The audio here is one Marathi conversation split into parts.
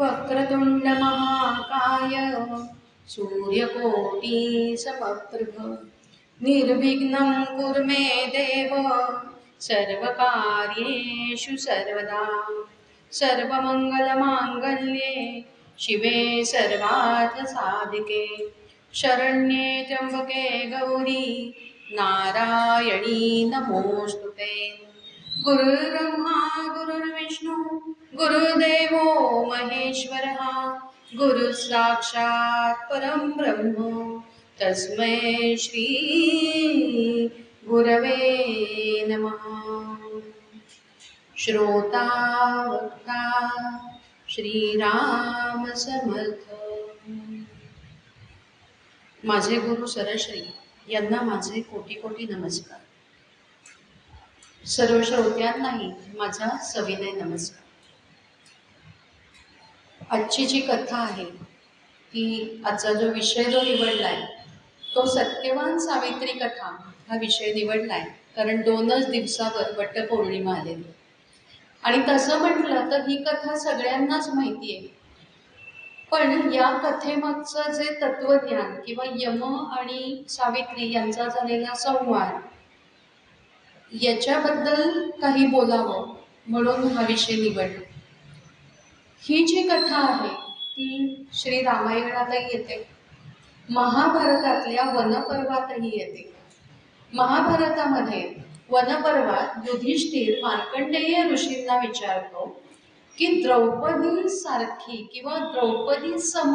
वक्रतुंड महाकाय सूर्यकोटी समप्रभ निर्विघ्नं कुरु मे देव सर्वकार्येषु सर्वदा सर्वमंगलमांगल्ये शिवे सर्वार्थसाधिके शरण्ये त्र्यंबके गौरी नारायणी नमोस्तुते। गुरुर्ब्रह्मा गुरुर्विष्णू गुरुदेवो महेश्वरः गुरु साक्षात् परं ब्रह्म तस्मै श्री गुरवे नमः। श्रोता वक्ता श्रीराम समर्थ। माझे गुरु सरश्री यांना माझे कोटी कोटी नमस्कार। सर्व श्रोत्यांनाही माझा सविनय नमस्कार। आजची जी कथा आहे ती आजचा जो विषय जो निवडलाय तो सत्यवान सावित्री कथा हा विषय निवडलाय, कारण 2च दिवसावर वटपौर्णिमा आलेली आणि तसं म्हटलं तर ही कथा सगळ्यांनाच माहिती आहे, पण या कथेमागचं जे तत्वज्ञान किंवा यम आणि सावित्री यांचा झालेला संवाद याच्याबद्दल काही बोलावं म्हणून हा विषय निवडला। ही जी कथा आहे ती श्री रामायणातही येते, महाभारतातल्या वनपर्वातही येते। महाभारतामध्ये वनपर्वात युधिष्ठिर मार्कंडेय ऋषींना विचारतो की द्रौपदी सारखी किंवा द्रौपदी सम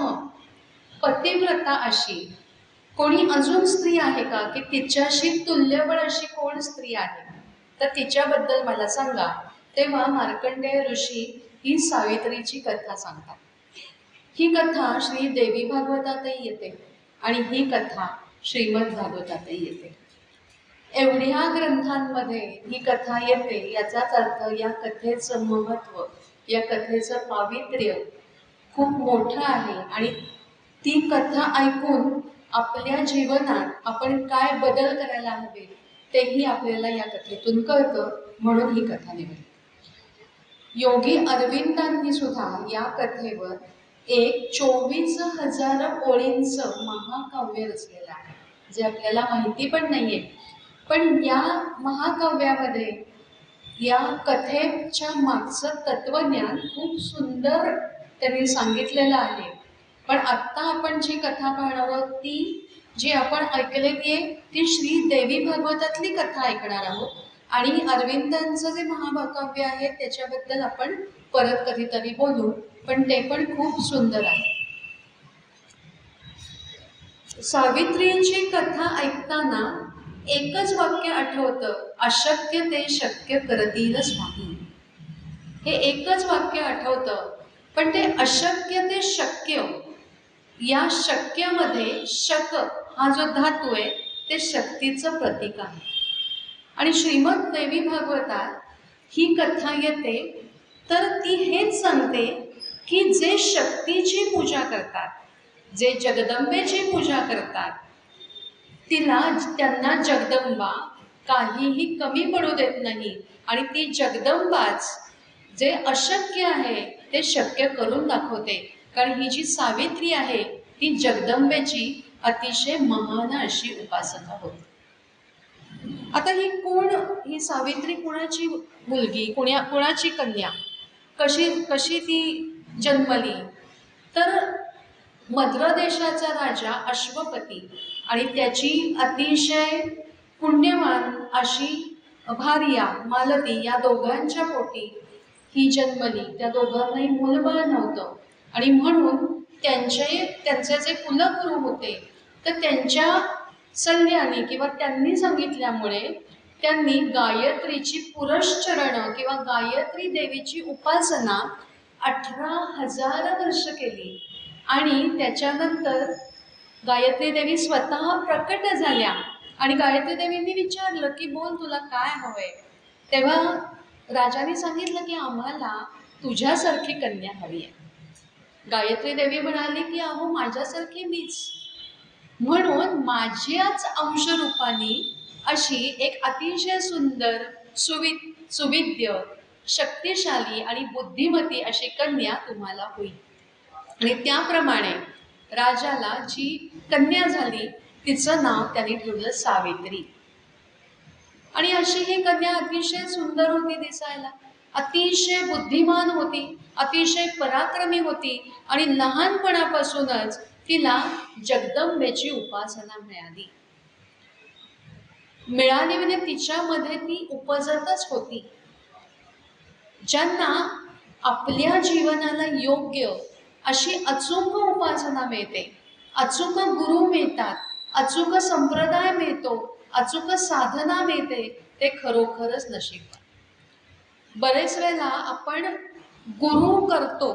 पतिव्रता अशी कोणी अजून स्त्री आहे का, की तिच्याशी तुल्यबळ अशी कोण स्त्री आहे, तर तिच्याबद्दल मला सांगा। तेव्हा मार्कंडेय ऋषी ही सावित्रीची कथा सांगतात। ही कथा श्री देवी भागवतातही येते आणि ही कथा श्रीमद भागवतातही येते। एवढ्या ग्रंथांमध्ये ही कथा येते, याचाच अर्थ या कथेचं महत्त्व, या कथेचं पावित्र्य खूप मोठं आहे आणि ती कथा ऐकून आपल्या जीवनात आपण काय बदल करायला हवे तेही आपल्याला या कथेतून कळतं, म्हणून ही कथा निवडली। योगी अरविंदांनी सुद्धा या कथेवर एक 24,000 ओळींचं महाकाव्य रचलेलं आहे, जे आपल्याला माहिती पण नाहीये, पण या महाकाव्यामध्ये या कथेच्या मागचं तत्वज्ञान खूप सुंदर त्यांनी सांगितलेलं आहे। पण आत्ता आपण जी कथा पाहणार आहोत ती जी आपण ऐकलेली आहे ती श्री देवी भागवतातली कथा ऐकणार आहोत आणि अरविंदांचं जे महाकाव्य आहे त्याच्याबद्दल आपण परत कधीतरी बोलू, पण ते पण खूप सुंदर आहे। सावित्रीची कथा ऐकताना एकच वाक्य आठवतं, अशक्य ते शक्य करतील स्वामी। हे एकच वाक्य आठवतं, पण ते अशक्य ते शक्य, या शक्यमध्ये शक हा जो धातू आहे ते शक्तीचं प्रतीक आहे। आणि श्रीमद देवी भागवतात ही कथा येते तर ती हेच सांगते की जे शक्तीची पूजा करतात, जे जगदंबेची पूजा करतात, त्यांना जगदंबा काहीही कमी पडू देत नाही आणि ती जगदंबाच जे अशक्य आहे ते शक्य करून दाखवते, कारण ही जी सावित्री आहे ती जगदंबेची अतिशय महान अशी उपासना होती। आता ही कोण, ही सावित्री कुणाची मुलगी, कुणाची कन्या, कशी ती जन्मली, तर मद्र देशाचा राजा अश्वपती आणि त्याची अतिशय पुण्यवान अशी भार्या मालती या दोघांच्या पोटी ही जन्मली। त्या दोघांनाही मूलबाळ नव्हतं आणि म्हणून त्यांचे जे कुलगुरू होते तर त्यांच्या सल्ल्याने किंवा त्यांनी सांगितल्यामुळे त्यांनी गायत्रीची पुरश्चरण किंवा गायत्री देवीची उपासना 18,000 वर्ष केली आणि त्याच्यानंतर गायत्री देवी स्वतः प्रकट झाल्या आणि गायत्री देवींनी विचारलं की बोल तुला काय हवंय, तेव्हा राजाने सांगितलं की आम्हाला तुझ्यासारखी कन्या हवी आहे। गायत्री देवी म्हणाली की अहो माझ्यासारखी मीच, म्हणून माझ्याच अंशरूपाने अशी एक अतिशय सुंदर सुविद्य शक्तिशाली आणि बुद्धिमती अशी कन्या तुम्हाला होईल। आणि त्याप्रमाणे राजाला जी कन्या झाली तिचं नाव त्यांनी ठेवलं सावित्री. आणि अशी ही कन्या अतिशय सुंदर होती दिसायला, अतिशय बुद्धिमान होती, अतिशय पराक्रमी होती आणि लहानपणापासूनच तिला जगदंबेची उपासना मिळाली म्हणजे तिच्यामध्ये ती उपजतच होती. ज्यांना आपल्या जीवनाला योग्य अशी अचूक उपासना मिळते, अचूक गुरु मिळतात, अचूक संप्रदाय मिळतो, अचूक साधना मिळते, ते खरोखरच नशीबवान. बरेच वेळेला आपण गुरु करतो,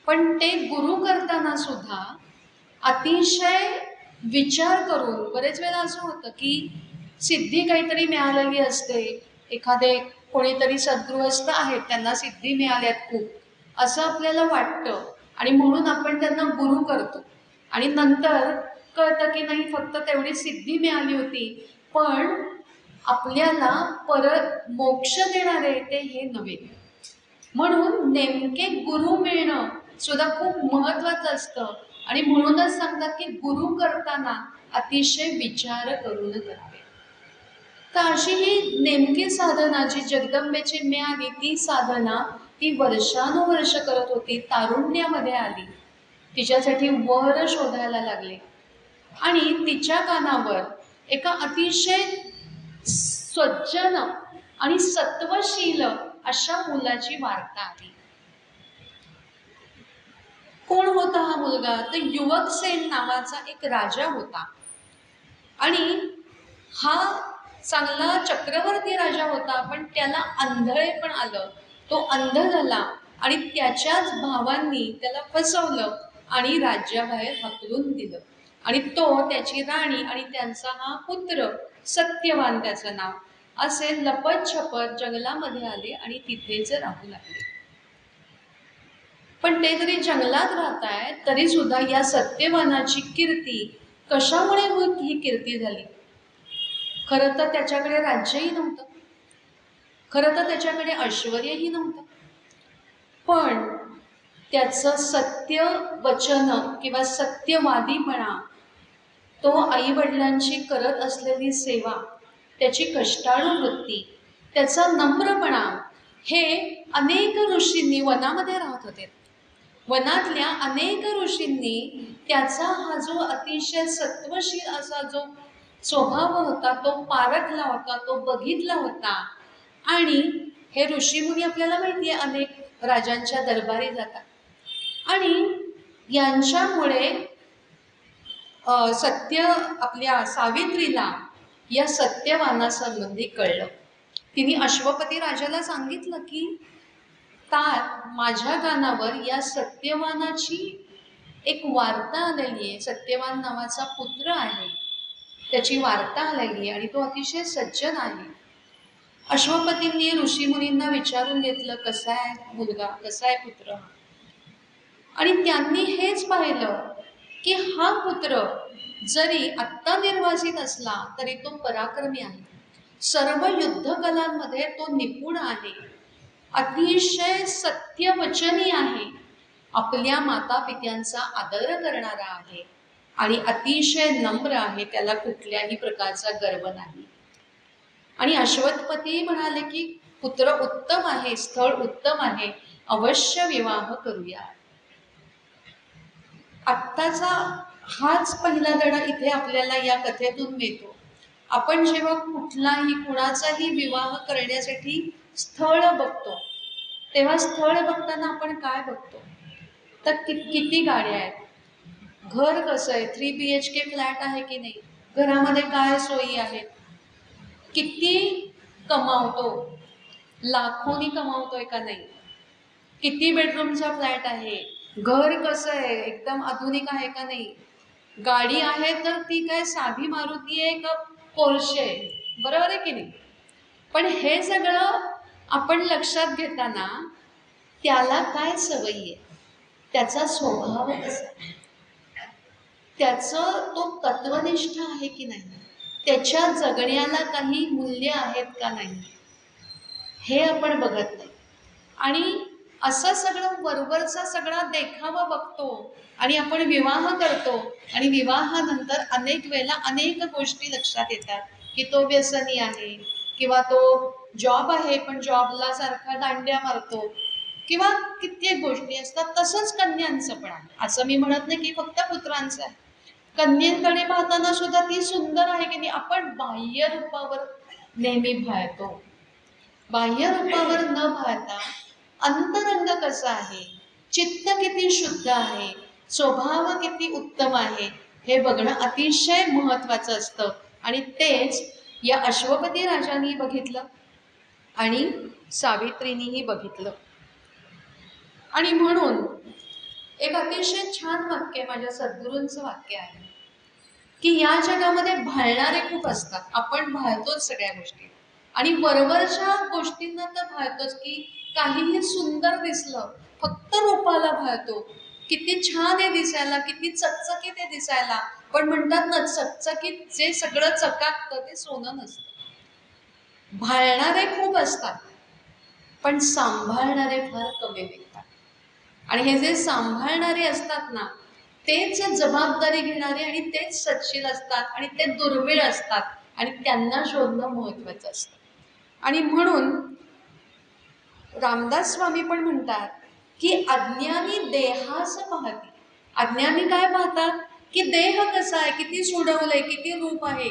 पण ते गुरु करताना सुद्धा अतिशय विचार करून. बरेच वेळेला असं होतं की सिद्धी काहीतरी मिळालेली असते, एखादे कोणीतरी सद्गृहस्थ आहेत, त्यांना सिद्धी मिळाल्यात खूप, असं आपल्याला वाटतं आणि म्हणून आपण त्यांना गुरु करतो. आणि नंतर कळतं की नाही, फक्त तेवढी सिद्धी मिळाली होती, पण आपल्याला परत मोक्ष देणारे ते हे नव्हे. म्हणून नेमके गुरु मिळणं सुद्धा खूप महत्वाचं असतं आणि म्हणूनच सांगतात की गुरु करताना अतिशय विचार करून करावे. तर अशी ही नेमकी साधना जी जगदंबेची मिळाली, ती साधना ती वर्षानुवर्ष करत होती. तारुण्यामध्ये आली, तिच्यासाठी वर शोधायला लागले आणि तिच्या कानावर एका अतिशय सज्जन आणि सत्वशील अशा मुलाची वार्ता आली. कोण होता हा मुलगा? तर युवकसेन नावाचा एक राजा होता आणि हा चांगला चक्रवर्ती राजा होता, पण त्याला अंधळेपण आलं, तो अंध झाला आणि त्याच्याच भावांनी त्याला फसवलं आणि राज्याबाहेर हाकलून दिलं. आणि तो, त्याची राणी आणि त्यांचा हा पुत्र सत्यवान त्याचं नाव, असे लपत छपत जंगलामध्ये आले आणि तिथेच राहू लागले. पण ते जरी जंगलात राहताय तरी सुद्धा या सत्यवानाची कीर्ती कशामुळे ही कीर्ती झाली? खरं तर त्याच्याकडे राज्यही नव्हतं, खरं तर त्याच्याकडे ऐश्वर्यही नव्हतं, पण त्याचं सत्य वचन किंवा सत्यवादीपणा, तो आई वडिलांची करत असलेली सेवा, त्याची कष्टाळू वृत्ती, त्याचा नम्रपणा, हे अनेक ऋषींनी, वनामध्ये राहत होते, वनातल्या अनेक ऋषींनी त्याचा हा जो अतिशय सत्वशील असा जो स्वभाव होता तो पारखला होता, तो बघितला होता. आणि हे ऋषीमुनी आपल्याला माहिती आहे, अनेक राजांच्या दरबारी जातात आणि यांच्यामुळे सत्य आपल्या सावित्रीला या सत्यवानासंबंधी कळलं. तिने अश्वपती राजाला सांगितलं की माझ्या कानावर या सत्यवानाची एक वार्ता आलेली आहे, सत्यवान नावाचा पुत्र आहे, त्याची वार्ता आलेली आहे आणि तो अतिशय सज्जन आहे. अश्वपतींनी ऋषीमुनींना विचारून घेतलं, कसा आहे मुलगा, कसा आहे पुत्र, आणि त्यांनी हेच पाहिलं की हा पुत्र जरी आत्ता निर्वासित असला तरी तो पराक्रमी आहे, सर्व युद्ध कलांमध्ये तो निपुण आहे, अतिशय सत्यवचनी आहे, आपल्या माता पित्यांचा आदर करणारा आहे आणि अतिशय नम्र आहे, त्याला कुठल्याही प्रकारचा गर्व नाही. आणि अश्वपती म्हणाले की पुत्र उत्तम आहे, स्थळ उत्तम आहे, अवश्य विवाह करूया. आत्ताचा हाच पहिला धडा इथे आपल्याला या कथेतून मिळतो. आपण जेव्हा कुठलाही कुणाचाही विवाह करण्यासाठी स्थळ बघतो, तेव्हा स्थळ बघताना आपण काय बघतो तर किती गाड्या आहेत, घर कसं आहे, 3 BHK फ्लॅट आहे की नाही, घरामध्ये काय सोयी आहेत, किती कमावतो, लाखोनी कमावतोय का नाही, किती बेडरूमचा फ्लॅट आहे, घर कसं आहे, एकदम आधुनिक आहे का नाही, गाडी आहे तर ती काय साधी मारुती आहे का पोर्शे, बरोबर आहे की नाही. पण हे सगळं आपण लक्षात घेताना त्याला काय सवयी आहे, त्याचा स्वभाव कसा, त्याचं तो तत्वनिष्ठ आहे की नाही, त्याच्या जगण्याला काही मूल्य आहेत का नाही, हे आपण बघत नाही. आणि असं सगळं वरवरचा सगळा देखावा बघतो आणि आपण विवाह करतो आणि विवाहानंतर अनेक वेळेला अनेक गोष्टी लक्षात येतात की तो व्यसनी आहे किंवा तो जॉब आहे पण जॉबला सारखा दांड्या मारतो किंवा कित्येक गोष्टी असतात. तसंच कन्यांचं पण आहे. असं मी म्हणत नाही की फक्त पुत्रांचं आहे. कन्येकडे पाहताना सुद्धा ती सुंदर आहे की नाही. आपण बाह्य रूपावर नेहमी भाळतो. बाह्य रूपावर न पाहता अंतरंग कसा आहे, चित्त किती शुद्ध आहे, स्वभाव किती उत्तम आहे हे बघणं अतिशय महत्वाचं असतं. आणि तेच या अश्वपती राजांनी बघितलं आणि सावित्रीनीही बघितलं. आणि म्हणून एक अतिशय छान वाक्य माझ्या सद्गुरूंचं वाक्य आहे की या जगामध्ये भाळणारे खूप असतात. आपण भाळतोच सगळ्या गोष्टी आणि वरवरच्या गोष्टींना तर भाळतोच की काहीही सुंदर दिसलं फक्त रूपाला भाळतो. किती छान आहे दिसायला, किती चकचकीत आहे दिसायला, पण म्हणतात ना चकचकीत जे सगळं चकाकतं ते सोनं नसतं. भाळणारे खूप असतात पण सांभाळणारे फार कमी भेटतात. आणि हे जे सांभाळणारे असतात ना तेच जबाबदारी घेणारे आणि तेच सच्शील असतात आणि ते दुर्मिळ असतात आणि त्यांना शोधणं महत्वाचं असतं. आणि म्हणून रामदास स्वामी पण म्हणतात की अज्ञानी देहास पाहती. अज्ञानी काय पाहतात की देह कसा आहे, किती सुडवलंय, किती रूप आहे,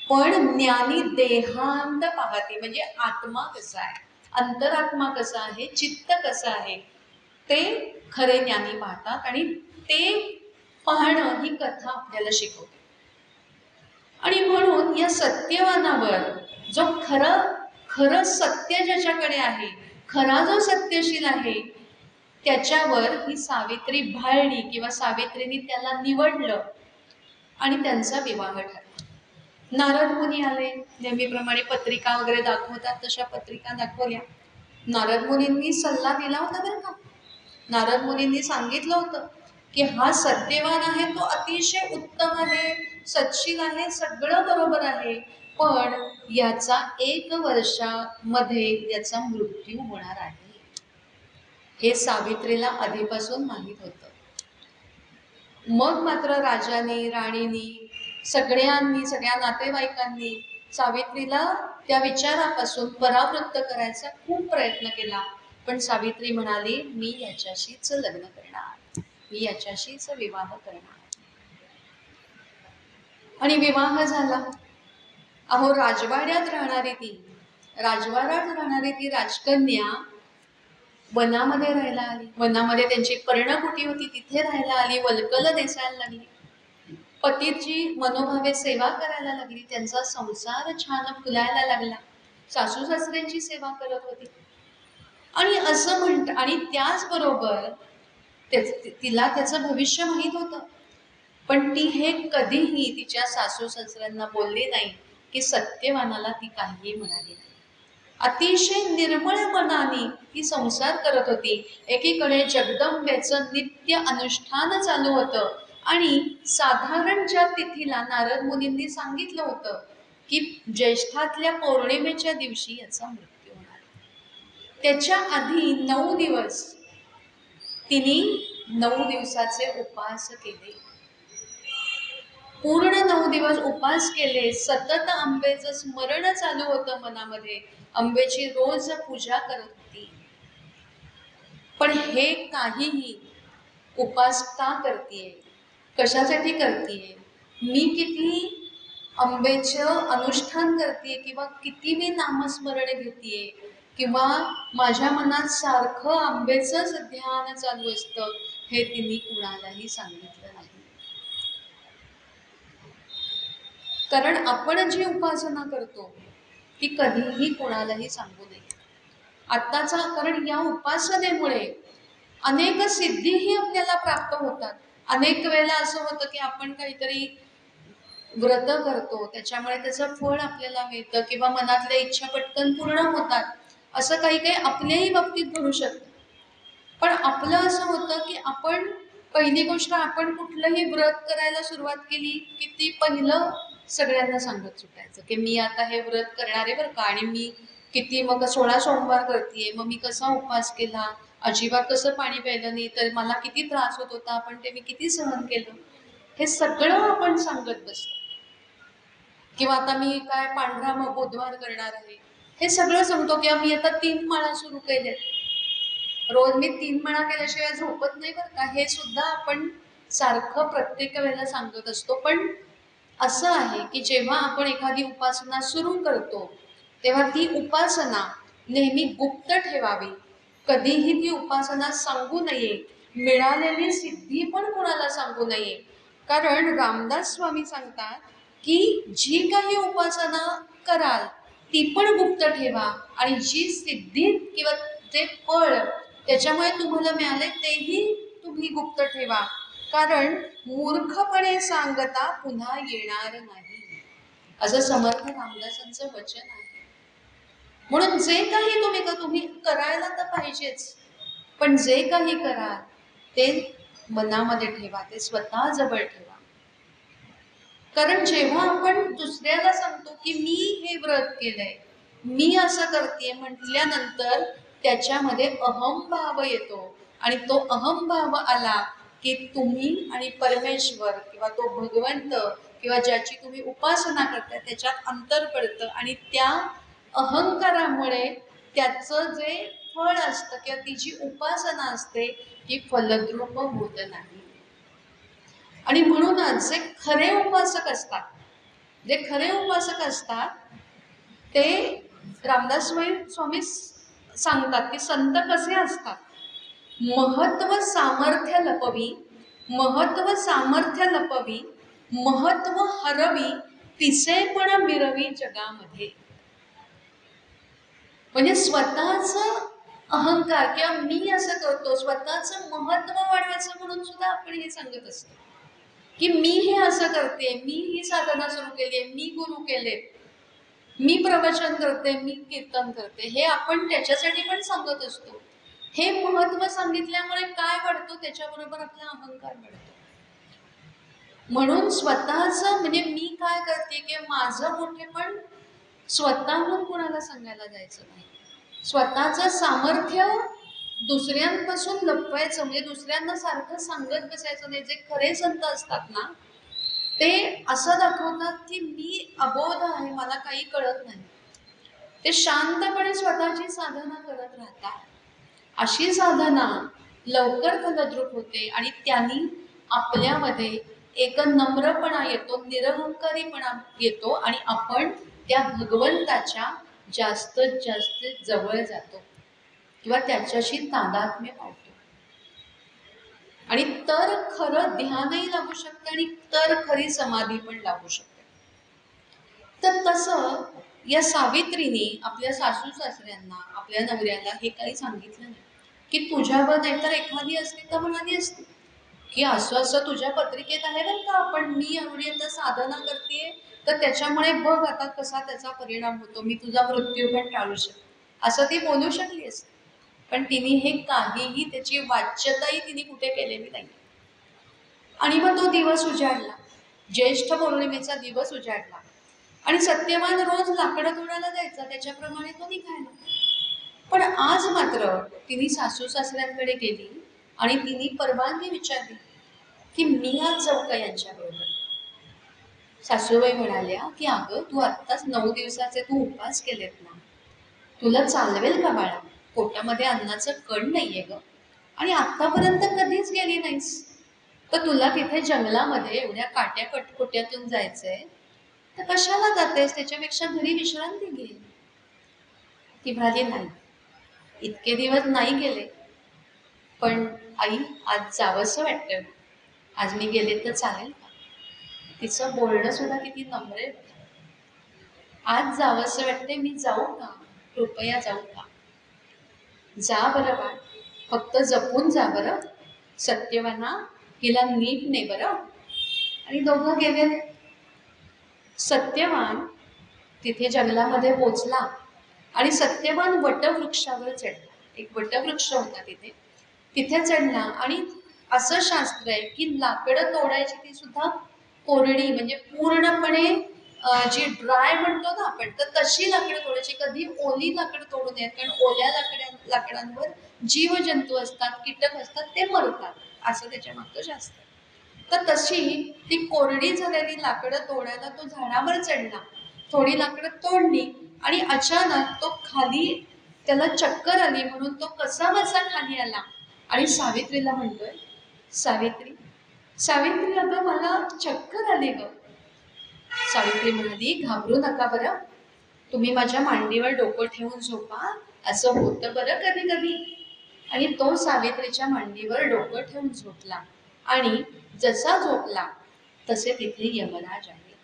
पण ज्ञानी देहांत पाहते म्हणजे आत्मा कसा आहे, अंतरात्मा कसा आहे, चित्त कसं आहे ते खरे ज्ञानी पाहतात. आणि ते पाहणं ही कथा आपल्याला शिकवते. आणि म्हणून या सत्यवानावर जो खरं खरं सत्य ज्याच्याकडे आहे, खरा जो सत्यशील आहे त्याच्यावर ही सावित्री भाळली किंवा सावित्रीने त्याला निवडलं आणि त्यांचा विवाह ठरला. नारद मुनी आले, नेहमीप्रमाणे पत्रिका वगैरे दाखवतात तशा पत्रिका दाखवल्या. नारद मुनींनी सल्ला दिला होता बरं का. नारद मुनींनी सांगितलं होतं की हा सत्यवान आहे, तो अतिशय उत्तम आहे, सच्शील आहे, सगळं बरोबर आहे, पण याचा 1 वर्षामध्ये याचा मृत्यू होणार आहे. हे सावित्रीला आधीपासून माहीत होतं. मग मात्र राजाने, राणीनी, सगळ्यांनी, सगळ्या नातेवाईकांनी सावित्रीला त्या विचारापासून परावृत्त करायचा खूप प्रयत्न केला. पण सावित्री म्हणाली मी याच्याशीच लग्न करणार, मी याच्याशीच विवाह करणार. आणि विवाह झाला. अहो राजवाड्यात राहणारी ती राजकन्या वनामध्ये राहायला आली. वनामध्ये त्यांची पर्णकुटी होती, तिथे राहायला आली, वल्कल नेसायला लागली, पतीची मनोभावे सेवा करायला लागली, त्यांचा संसार छान फुलायला लागला, सासू सासऱ्यांची सेवा करत होती. आणि असं म्हणत आणि त्याचबरोबर तिला त्याचं भविष्य माहीत होतं. पण ती हे कधीही तिच्या सासू सासऱ्यांना बोलली नाही की सत्यवानाला ती काहीही म्हणाली नाही. अतिशय निर्मळ मनाने ती संसार करत होती. एकीकडे जगदंबेचं नित्य अनुष्ठान चालू होतं आणि साधारण ज्या तिथीला नारद मुनींनी सांगितलं होतं की ज्येष्ठातल्या पौर्णिमेच्या दिवशी याचा मृत्यू होणार, त्याच्या आधी 9 दिवस तिने 9 दिवसाचे उपास केले. पूर्ण 9 दिवस उपास केले. सतत अंबेचं स्मरण चालू होतं मनामध्ये. अंबेची रोज पूजा करत होती. पण हे काहीही उपास का करतीये, कशासाठी करतीये, मी किती अंबेचं अनुष्ठान करतीये किंवा किती मी नामस्मरण घेतीये किंवा माझ्या मनात सारखं अंबेचंच ध्यान चालू असतं, हे तिने कुणालाही सांगितलं नाही. कारण आपण जी उपासना करतो ती कधीही कोणालाही सांगू नये. आत्ताचा कारण या उपासनेमुळे अनेक सिद्धीही आपल्याला प्राप्त होतात. अनेक वेळेला असं होतं की आपण काहीतरी व्रत करतो, त्याच्यामुळे त्याचं फळ आपल्याला मिळतं किंवा मनातल्या इच्छा पटकन पूर्ण होतात. असं काही काही आपल्याही बाबतीत घडू शकतं. पण आपलं असं होतं की आपण पहिली गोष्ट, आपण कुठलंही व्रत करायला सुरुवात केली की ती पहिलं सगळ्यांना सांगत सुटायचं की मी आता हे व्रत करणार आहे बरं का, आणि मी किती मग 16 सोमवार करतेय, मग मी कसा उपवास केला, अजिबात कसं पाणी प्यायलं नाही तर मला किती त्रास होत होता, पण ते मी किती सहन केलं, हे सगळं आपण सांगत बसतो. किंवा आता मी काय पांढरा मग बुधवार करणार आहे, हे सगळं सांगतो. किंवा मी आता 3 माळा सुरू केले, रोज मी 3 माळा केल्याशिवाय झोपत नाही बरं का, हे सुद्धा आपण सारखं प्रत्येक वेळेला सांगत असतो. पण असं आहे की जेव्हा आपण एखादी उपासना सुरू करतो तेव्हा ती उपासना नेहमी गुप्त ठेवावी. कधीही ती उपासना सांगू नये, मिळालेली सिद्धी पण कोणाला सांगू नये. कारण रामदास स्वामी सांगतात की जी काही उपासना कराल ती पण गुप्त ठेवा, आणि जी सिद्धी किंवा जे फळ त्याच्यामुळे तुम्हाला मिळाले तेही तुम्ही गुप्त ठेवा. कारण मूर्खपणे सांगता पुन्हा येणार नाही, असं समर्थ रामदासांचं वचन आहे. म्हणून जे काही तुम्ही करायला तर पाहिजेच, पण जे काही करा ते मनामध्ये ठेवा, ते स्वतः जवळ ठेवा. कारण जेव्हा आपण दुसऱ्याला सांगतो की मी हे व्रत केलंय, मी असं करते म्हटल्यानंतर त्याच्यामध्ये अहंभाव येतो, आणि तो अहंभाव आला की तुम्ही आणि परमेश्वर किंवा तो भगवंत किंवा ज्याची तुम्ही उपासना करता त्याच्यात अंतर पडतं, आणि त्या अहंकारामुळे त्याचं जे फळ असतं किंवा ती जी उपासना असते ती फलद्रूप होत नाही. आणि म्हणूनच जे खरे उपासक असतात, जे खरे उपासक असतात ते रामदास स्वामी सांगतात की संत कसे असतात, महत्व सामर्थ्य लपवी, महत्व सामर्थ्य लपवी, महत्व हरवी, तिसेपण मिरवी जगामध्ये. म्हणजे स्वतःच अहंकार किंवा मी असं करतो, स्वतःचं महत्व वाढवायचं म्हणून सुद्धा आपण हे सांगत असतो की मी हे असं करते, मी ही साधना सुरू केली आहे, मी गुरु केले, मी प्रवचन करते, मी कीर्तन करते, हे आपण त्याच्यासाठी पण सांगत असतो. हे महत्व सांगितल्यामुळे काय वाढतो, त्याच्याबरोबर आपला अहंकार वाढतो. म्हणून स्वतःच म्हणजे मी काय करते की माझं मोठेपण स्वतःहून कोणाला सांगायला जायचं नाही. स्वतःचं सामर्थ्य दुसऱ्यांपासून लपवायचं, म्हणजे दुसऱ्यांना सारखं सांगत बसायचं नाही. जे खरे संत असतात ना ते असं दाखवतात की मी अबोध आहे, मला काही कळत नाही. ते शांतपणे स्वतःची साधना करत राहतात. अशी साधना लवकर फलद्रूप होते, आणि त्यांनी आपल्यामध्ये एक नम्रपणा येतो, निरहंकारीपणा येतो, आणि आपण त्या भगवंताच्या जास्त जास्त जवळ जातो किंवा त्याच्याशी तादात्म्य पावतो, आणि तर खरं ध्यानही लागू शकतं, आणि तर खरी समाधी पण लागू शकते. तर तसं या सावित्रीने आपल्या सासू सासऱ्यांना, आपल्या नवऱ्याला हे काही सांगितलं नाही की तुझ्यावर नाहीतर एखादी असते तर म्हणाली असते की असं असं तुझ्या पत्रिकेत आहे बरं का, आपण मी एवढी आता साधना करते तर त्याच्यामुळे बघ आता कसा त्याचा परिणाम होतो, मी तुझा मृत्यू पण टाळू शकते, असं ती बोलू शकली असते. पण तिने हे काहीही, त्याची वाच्यताही तिने कुठे केलेली नाही. आणि मग तो दिवस उजाडला, ज्येष्ठ पौर्णिमेचा दिवस उजाडला, आणि सत्यवान रोज लाकडं तोडायला जायचा, त्याच्याप्रमाणे तो निघाला. पण आज मात्र तिने सासू सासऱ्यांकडे गेली आणि तिने परवानगी विचारली की मी आज जाऊ का यांच्याबरोबर. सासूबाई म्हणाल्या की अगं तू आत्ताच 9 दिवसाचे तू उपवास केलेत ना, तुला चालवेल का बाळा, पोटामध्ये अन्नाचं कण नाहीये ग, आणि आत्तापर्यंत कधीच गेली नाहीस, तर तुला तिथे जंगलामध्ये एवढ्या काट्या कटकोट्यातून जायचंय तर कशाला जातेस, त्याच्यापेक्षा घरी विश्रांती घे. ती म्हणाली नाही, इतके दिवस नाही गेले, पण आई आज जावंसं वाटतं, आज मी गेले तर चालेल का. तिचं बोलणं सुद्धा किती नम्र आहे. आज जावंसं वाटते, मी जाऊ का, कृपया जाऊ का. जा बरं बाळ, फक्त जपून जा बरं, सत्यवाना हिला नीट ने बरं. आणि दोघं गेले. सत्यवान तिथे जंगलामध्ये पोचला आणि सत्यवान वटवृक्षावर चढला. एक वटवृक्ष होता तिथे, तिथे चढला, आणि असं शास्त्र आहे की लाकडं तोडायची ती सुद्धा कोरडी, म्हणजे पूर्णपणे जी ड्राय म्हणतो ना आपण, तर तशी लाकडं तोडायची. कधी ओली लाकडं तोडू नयेत, कारण ओल्या लाकडांवर जीवजंतू असतात, कीटक असतात, ते मरतात, असं त्याच्या मागचं शास्त्र. तर तशी ती कोरडी झालेली लाकडं तोडायला तो झाडावर चढला. थोडी लाकडं तोडली आणि अचानक तो खाली, त्याला चक्कर आली, म्हणून तो कसा बसा खाली आला आणि सावित्रीला म्हणतोय, सावित्री, सावित्री, अगं मला चक्कर आली ग. सावित्री म्हणाली, घाबरू नका बरं, तुम्ही माझ्या मांडीवर डोकं ठेवून झोपा, असं होतं बरं कधी कधी. आणि तो सावित्रीच्या मांडीवर डोकं ठेवून झोपला आणि जसा झोपला तसे तिथे यमराज आले.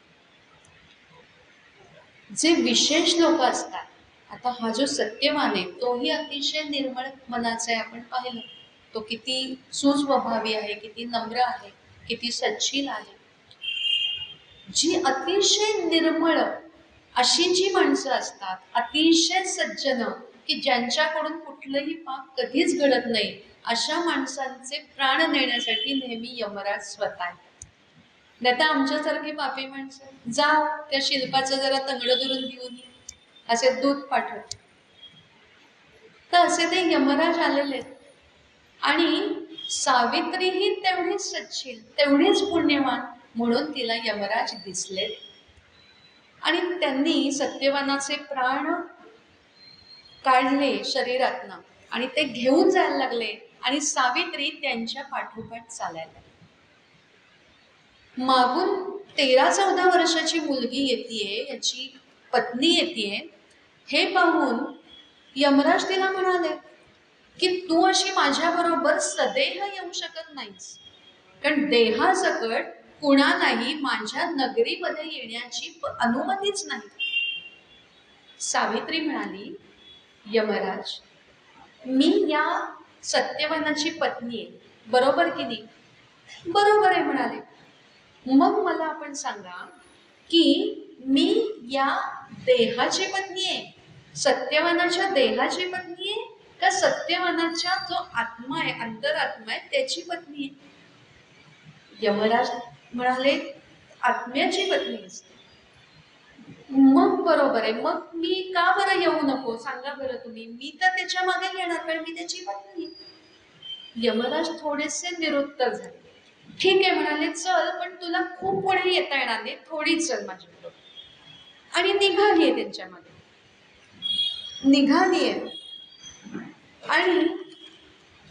जे विशेष लोक असतात, आता हा जो सत्यवान आहे तोही अतिशय निर्मळ मनाचा आहे. आपण पाहिलं तो किती सुस्वभावी आहे, किती नम्र आहे, किती सच्शील आहे. जी अतिशय निर्मळ अशी जी माणसं असतात, अतिशय सज्जन, की ज्यांच्याकडून कुठलंही पाप कधीच घडत नाही, अशा माणसांचे प्राण नेण्यासाठी नेहमी यमराज स्वतः आहे. नाही तर आमच्यासारखी पापी माणसं, जा त्या शिल्पाचं जरा तंगडं दुरून घेऊन ये, असे दूध पाठवत. तर असे ते यमराज आलेले आहेत. आणि सावित्रीही तेवढीच सच्शील, तेवढीच पुण्यवान, म्हणून तिला यमराज दिसले आणि त्यांनी सत्यवानाचे प्राण काढले शरीरातनं आणि ते घेऊन जायला लागले आणि सावित्री त्यांच्या पाठोपाठ चालायला लागली. मागून 13-14 वर्षाची मुलगी येतेय, याची पत्नी येतेय. हे पाहून यमराज तिला म्हणाले की तू अशी माझ्याबरोबर सदेह येऊ शकत नाहीस, कारण देहासकट कुणालाही माझ्या नगरीमध्ये येण्याची अनुमतीच नाही. सावित्री म्हणाली, यमराज, मी या सत्यवानाची पत्नी आहे, बरोबर की नाही? बरोबर आहे म्हणाले. मग मला आपण सांगा की मी या देहाची पत्नी आहे, सत्यवानाच्या देहाची पत्नी आहे, का सत्यवानाच्या जो आत्मा आहे, अंतरात्मा आहे, त्याची पत्नी आहे? यमराज म्हणाले, आत्म्याची पत्नी असते. मग बरोबर आहे, मग मी का बरं येऊ नको, सांगा बरं तुम्ही, मी तर त्याच्या मागे येणार, कारण मी त्याची पत्नी. यमराज थोडेसे निरुत्तर झाले. ठीक आहे म्हणाले, चल, पण तुला खूप पुढे येता येणार नाही, थोडी चल माझ्याबरोबर. आणि निघालीये त्यांच्या मागे, निघालीये आणि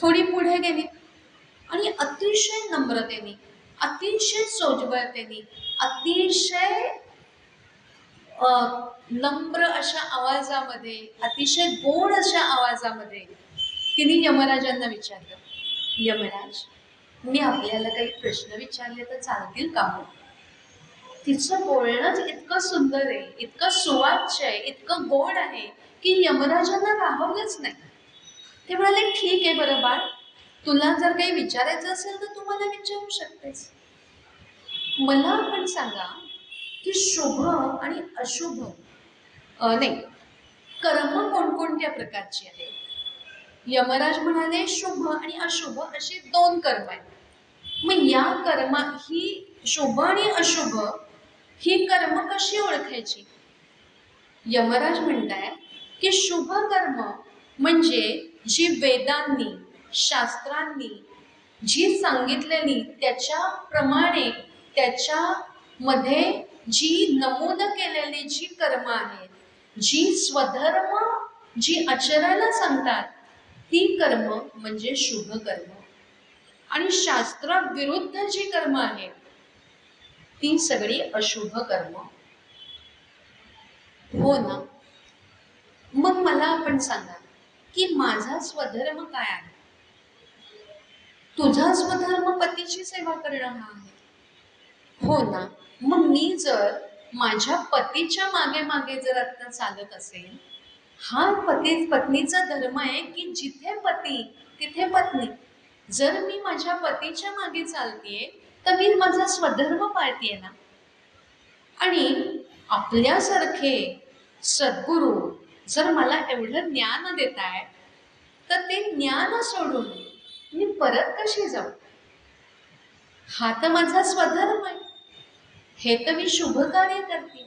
थोडी पुढे गेली आणि अतिशय नम्रतेने, अतिशय सोज्वळतेने, अतिशय नम्र अशा आवाजामध्ये, अतिशय गोड अशा आवाजामध्ये तिने यमराजांना विचारलं, यमराज, मी आपल्याला काही प्रश्न विचारले तर चालतील का हो? तिचं बोलणंच इतकं सुंदर आहे, इतकं सुवाच्य आहे, इतकं गोड आहे की यमराजांना राहवलंच नाही. ते म्हणाले, ठीक आहे बरं बाळ, तुला जर काही विचारायचं असेल तर तू मला विचारू शकतेस. मला आपण सांगा की शुभ आणि अशुभ नाही, कर्म कोणकोणत्या प्रकारची आहे? यमराज म्हणाले, शुभ आणि अशुभ अशी 2 कर्म आहेत. मग या कर्म, ही शुभ आणि अशुभ ही कर्म कशी ओळखायची? यमराज म्हणताय की शुभ कर्म म्हणजे जी वेदांनी, शास्त्रांनी जी सांगितलेली, त्याच्याप्रमाणे, त्याच्यामध्ये जी नमूद केलेली जी कर्म आहेत, जी स्वधर्म जी आचरायला सांगतात, ती कर्म म्हणजे शुभ कर्म. आणि शास्त्राविरुद्ध जी कर्म आहेत ती सगळी अशुभ कर्म. हो ना? मग मला आपण सांगा की माझा स्वधर्म काय आहे? तुझा स्वधर्म पतीची सेवा करणं हा आहे. हो ना? मग मी जर माझ्या पतीच्या मागे मागे जर आता चालत असेल, हा पत्नीचा धर्म आहे की जिथे पती तिथे पत्नी. जर मी माझ्या पतीच्या मागे चालतीये तर मी माझा स्वधर्म पाळतीये ना. आणि आपल्यासारखे सद्गुरू जर मला एवढं ज्ञान देताय, तर ते ज्ञान सोडून मी परत कशी जाऊ? हा तर माझा स्वधर्म आहे, हे तर मी शुभ कार्य करते.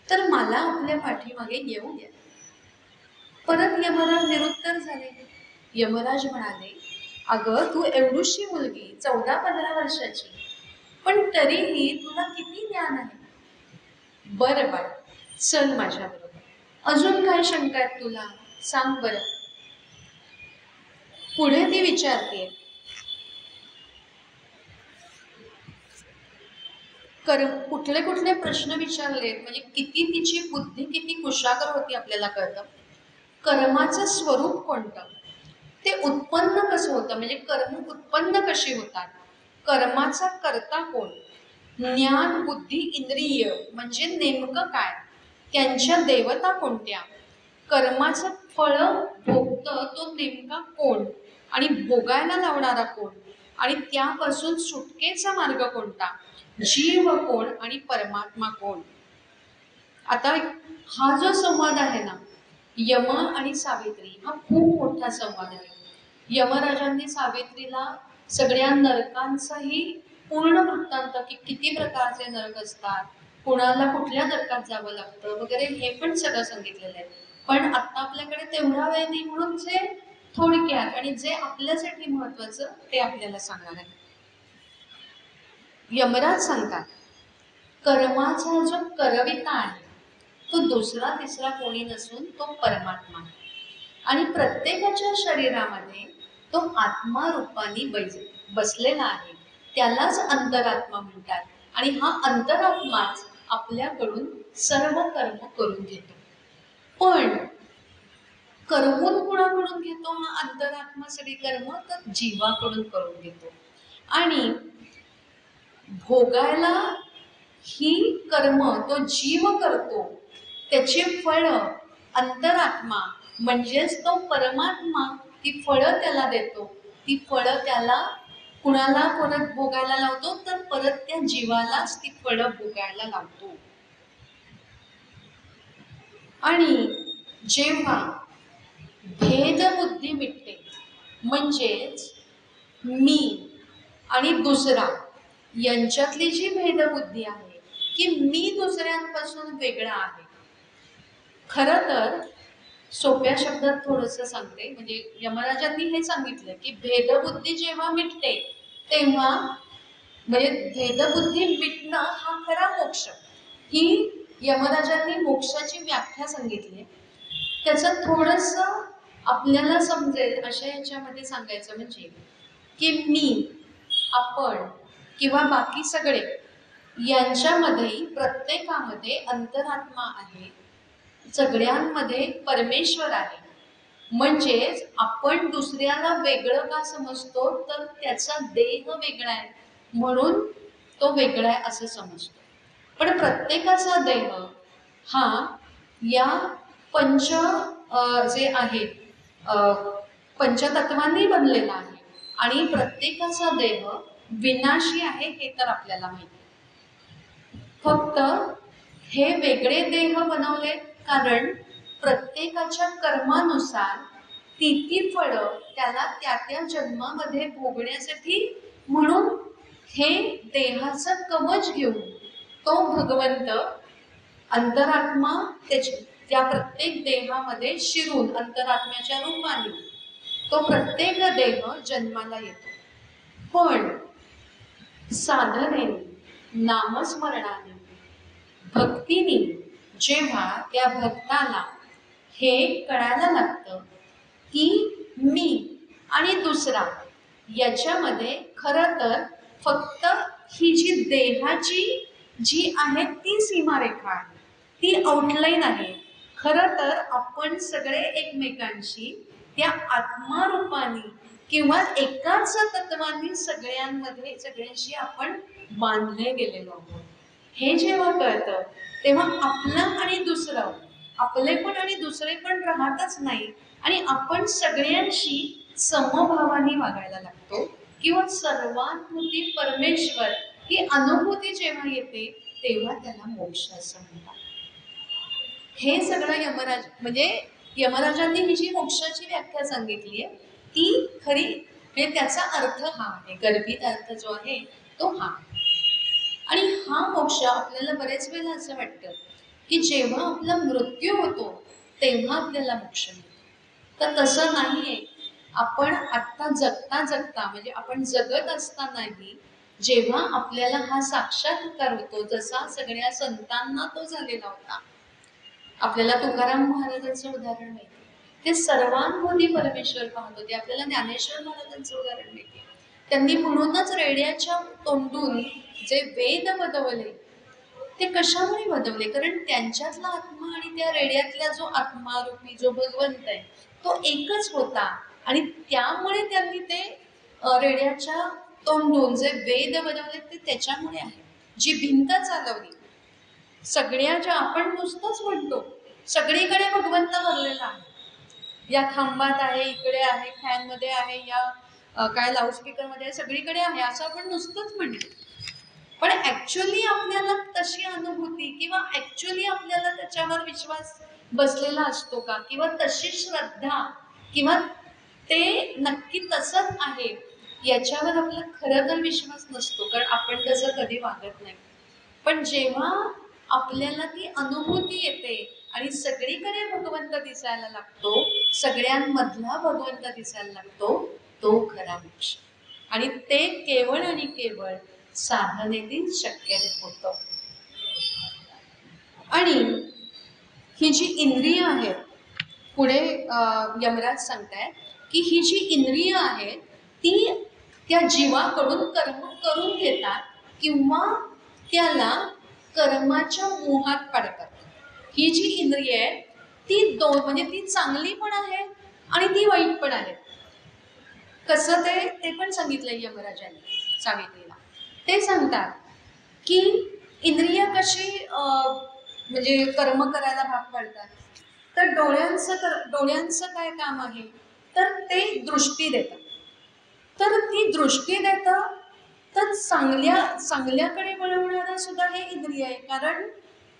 तर मला आपल्या पाठीमागे येऊ द्या. परत यमराज निरुत्तर झाले. यमराज म्हणाले, अगं तू एवढीशी मुलगी 14-15 वर्षाची, पण तरीही तुला किती ज्ञान आहे. बरं बाळ, चल माझ्या बरोबर. अजून काय शंका आहेत तुला, सांग बरं. पुढे ती विचारते, कुठले कुठले प्रश्न विचारलेत, म्हणजे किती तिची बुद्धी किती कुशाग्र होती आपल्याला कळतं. कर्माचं स्वरूप कोणतं, ते उत्पन्न कसं होतं, म्हणजे कर्म उत्पन्न कशी होतात, कर्माचा कर्ता कोण, ज्ञान बुद्धी इंद्रिय म्हणजे नेमकं काय, त्यांच्या देवता कोणत्या, कर्माचं फळ भोगतं तो नेमका कोण आणि भोगायला लावणारा कोण, आणि त्यापासून सुटकेचा मार्ग कोणता, जीव कोण आणि परमात्मा कोण. आता हा जो संवाद आहे ना, यम आणि सावित्री, हा खूप मोठा संवाद आहे. यमराजांनी सावित्रीला सगळ्या नरकांचाही पूर्ण वृत्तांत, की किती प्रकारचे नरक असतात, कुणाला कुठल्या नरकात जावं लागतं वगैरे, हे पण सगळं सांगितलेलं आहे. पण आता आपल्याकडे तेवढा वेळ नाही, म्हणून जे थोडक्यात आणि जे आपल्यासाठी महत्वाचं ते आपल्याला सांगणार आहे. यमराज सांगतात, कर्माचा जो करविता आहे तो दुसरा तिसरा कोणी नसून तो परमात्मा, आणि प्रत्येकाच्या शरीरामध्ये तो आत्मा रूपाने बसलेला आहे, त्यालाच अंतरात्मा म्हणतात. आणि हा अंतरात्माच आपल्याकडून सर्व कर्म करून घेतो. पण करवून कुणाकडून घेतो हा अंतरात्मा सगळी कर्म, तर जीवाकडून करून घेतो. आणि भोगायला ही कर्म तो जीव करतो, त्याचे फळ अंतरात्मा म्हणजेच तो परमात्मा ती फळं त्याला देतो. ती फळं त्याला कुणाला परत भोगायला लावतो, तर परत त्या जीवालाच ती फळं भोगायला लावतो. आणि जेव्हा भेदबुद्धी मिटते, म्हणजेच मी आणि दुसरा यांच्यातली जी भेदबुद्धी आहे, की मी दुसऱ्यांपासून वेगळा आहे. खरं तर सोप्या शब्दात थोडंसं सांगते, म्हणजे यमराजांनी हे सांगितलं की भेदबुद्धी जेव्हा मिटते तेव्हा, म्हणजे भेदबुद्धी मिटणं हा खरा मोक्ष, ही यमराजांनी मोक्षाची व्याख्या सांगितली. त्याचं थोडंसं आपल्याला समजेल अशा याच्यामध्ये सांगायचं म्हणजे, की मी, आपण किंवा बाकी सगळे यांच्यामध्ये प्रत्येकामध्ये अंतरात्मा आहे, सगळ्यांमध्ये परमेश्वर आहे. म्हणजेच आपण दुसऱ्याला वेगळं का समजतो, तर त्याचा देह वेगळा आहे म्हणून तो वेगळा आहे असं समजतो. पण प्रत्येकाचा देह हा या पंच जे आहे पंचतत्वांनी बनलेला आहे, आणि प्रत्येकाचा देह विनाशी आहे हे तर आपल्याला माहिती. फक्त हे वेगळे देह बनवले कारण प्रत्येकाच्या कर्मानुसार ती फळं त्याला त्या त्या जन्मामध्ये भोगण्यासाठी, म्हणून हे देहाचं कवच घेऊन तो भगवंत अंतरात्मा त्या प्रत्येक देहामध्ये शिरून अंतरात्म्याच्या रूपाने तो प्रत्येक देह जन्माला येतो. पण साधनेने, नामस्मरणाने, भक्तीने जेव्हा त्या भक्ताला हे कळायला लागतं की मी आणि दुसरा याच्यामध्ये खरं तर फक्त ही जी देहाची जी आहे ती सीमारेखा आहे, ती आउटलाईन आहे. खरं तर आपण सगळे एकमेकांशी त्या आत्मारूपाने किंवा एकाच तत्वांनी सगळ्यांशी आपण बांधले गेलेलो आहोत. हे जेव्हा कळतं तेव्हा आपलं आणि दुसरं, आपले पण आणि दुसरे पण राहतच नाही, आणि आपण सगळ्यांशी समभावाने वागायला लागतो, किंवा सर्वानुभूती परमेश्वर ही अनुभूती जेव्हा येते तेव्हा त्याला मोक्ष असं म्हणतात. हे सगळं म्हणजे यमराजांनी ही जी मोक्षाची व्याख्या सांगितली आहे ती खरी, म्हणजे त्याचा अर्थ हा आहे, गर्भित अर्थ जो आहे तो हा. आणि हा मोक्ष आपल्याला बरेच वेळेला असं वाटतं की जेव्हा आपला मृत्यू होतो तेव्हा आपल्याला मोक्ष मिळतो. तर तसं नाहीये. आपण आत्ता जगता जगता म्हणजे आपण जगत असतानाही जेव्हा आपल्याला हा साक्षात्कार होतो, जसा सगळ्या संतांना तो झालेला होता. आपल्याला तुकाराम महाराजांचं उदाहरण माहिती, ते सर्वांमध्ये परमेश्वर पाहत होते. आपल्याला ज्ञानेश्वर महाराजांचं उदाहरण माहिती, त्यांनी म्हणूनच रेड्याच्या तोंडून जे वेद बदवले ते कशामुळे बदवले, कारण त्यांच्यातला आत्मा आणि त्या रेड्यातला जो आत्मा रूपी जो भगवंत आहे तो एकच होता. आणि त्यामुळे त्यांनी ते रेड्याच्या तोंडून जे वेद बदवले ते त्याच्यामुळे आहे. जी भिंत चालवली सगळ्या ज्या आपण नुसतंच म्हणतो, सगळीकडे भगवंत भरलेला आहे. या खांबात आहे, इकडे आहे, फॅन मध्ये आहे, या काय लाऊडस्पीकर मध्ये आहे, सगळीकडे आहे असं आपण नुसतंच म्हणतो. पण ऍक्च्युअली आपल्याला तशी अनुभूती किंवा ऍक्च्युअली आपल्याला त्याच्यावर विश्वास बसलेला असतो का, किंवा तशी श्रद्धा, किंवा ते नक्की तसंच आहे याच्यावर आपला खरं तर विश्वास नसतो, कारण आपण तसं कधी वागत नाही. पण जेव्हा आपल्याला ती अनुभूती येते आणि सगळीकडे भगवंत दिसायला लागतो, सगळ्यांमधला भगवंत दिसायला लागतो, तो खरा मोक्ष. आणि ते केवळ आणि केवळ साधनेतील शक्य होतं. आणि ही जी इंद्रिय आहेत, पुढे यमराज सांगतायत की ही जी इंद्रिय आहेत ती त्या जीवाकडून कर्म करून घेतात किंवा त्याला कर्माच्या मोहात पाडतात. ही जी इंद्रिय आहे ती दोन, म्हणजे ती चांगली पण आहे आणि ती वाईट पण आहे. कसं ते पण सांगितलंय यमराजांनी सावित्रीला. ते सांगतात की इंद्रिय कशी म्हणजे कर्म करायला भाग पाडतात. तर डोळ्यांचं काय काम आहे, तर ते दृष्टी देतात. तर ती दृष्टी देतं, तर चांगल्याकडे वळवणारा सुद्धा हे इंद्रिय आहे. कारण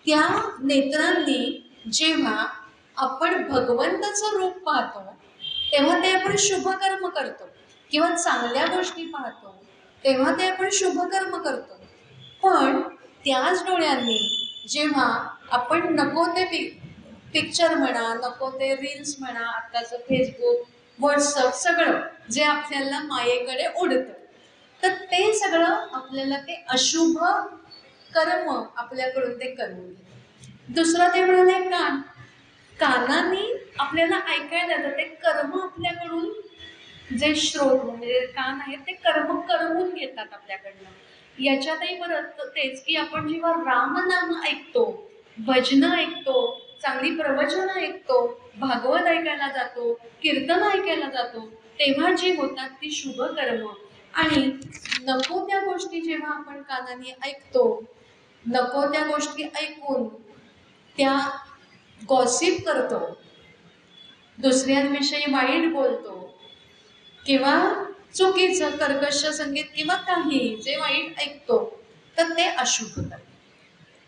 त्या नेत्रांनी जेव्हा आपण भगवंताचं रूप पाहतो तेव्हा ते आपण शुभ कर्म करतो, किंवा चांगल्या गोष्टी पाहतो तेव्हा ते आपण शुभ कर्म करतो. पण त्याच डोळ्यांनी जेव्हा आपण नको ते पिक्चर म्हणा, नको ते रील्स म्हणा, आताचं फेसबुक, व्हॉट्सअप, सगळं जे आपल्याला मायेकडे ओढतं, तर ते सगळं आपल्याला ते अशुभ कर्म आपल्याकडून ते करून घेतं. दुसरं ते म्हणाले कानाने आपल्याला ऐकायला येतं, ते कर्म आपल्याकडून जे श्रोत म्हणजे कान आहेत ते कर्म करवून घेतात आपल्याकडनं. याच्यातही परत तेच की आपण जेव्हा रामनाम ऐकतो, भजन ऐकतो, चांगली प्रवचन ऐकतो, भागवत ऐकायला जातो, कीर्तन ऐकायला जातो, तेव्हा जी होतात ती शुभ कर्म. आणि नको त्या गोष्टी जेव्हा आपण कानाने ऐकतो, नको त्या गोष्टी ऐकून त्या गॉसिप करतो, दुसऱ्यांविषयी वाईट बोलतो, किंवा चुकीचं कर्कश संगीत किंवा काही जे वाईट ऐकतो, तर ते अशुभ कर्म.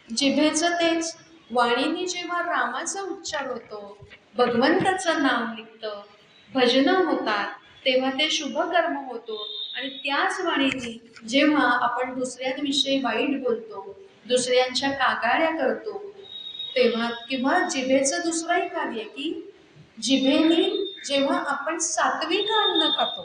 जिभेचं तेच, वाणीने जेव्हा रामाचा उच्चार होतो, भगवंताचं नाम निघतं, भजनं होतात, तेव्हा ते शुभ कर्म होतो. आणि त्याच वाणीने जेव्हा आपण दुसऱ्यांविषयी वाईट बोलतो, दुसऱ्यांच्या कागाळ्या करतो, तेव्हा, किंवा जिभेचं दुसरंही कार्य की जिभेने जेव्हा आपण सात्विक अन्न खातो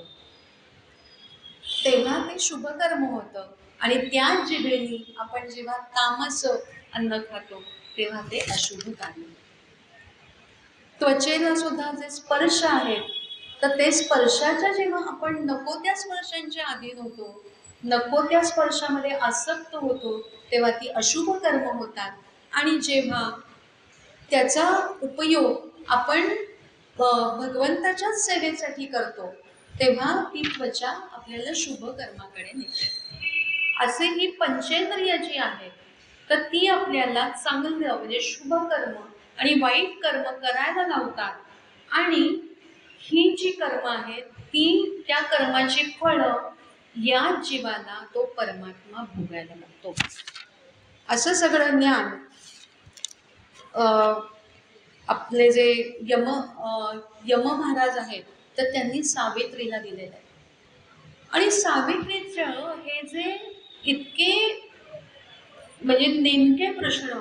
तेव्हा ते शुभ कर्म होतं. आणि त्याच जिभेने आपण जेव्हा तामस अन्न खातो तेव्हा ते अशुभ कार्य. त्वचेला सुद्धा जे स्पर्श आहेत, तर ते स्पर्शाच्या जेव्हा आपण नको त्या स्पर्शांच्या अधीन होतो, नको त्या स्पर्शामध्ये आसक्त होतो, तेव्हा ती अशुभ कर्म होतात. आणि जेव्हा त्याचा उपयोग आपण भगवंताच्याच सेवेसाठी करतो तेव्हा ती त्वचा आपल्याला शुभ कर्माकडे नेते. असे ही पंचेंद्रिय जी आहेत, तर ती आपल्याला चांगलं म्हणजे शुभ कर्म आणि वाईट कर्म करायला लावतात. आणि ही जी कर्म आहेत ती त्या कर्माची फळं या जीवाला तो परमात्मा भोगायला लागतो. असं सगळं ज्ञान आपले जे यम महाराज आहेत तर त्यांनी सावित्रीला दिलेलं आहे. आणि सावित्रीचं हे जे इतके म्हणजे नेमके प्रश्न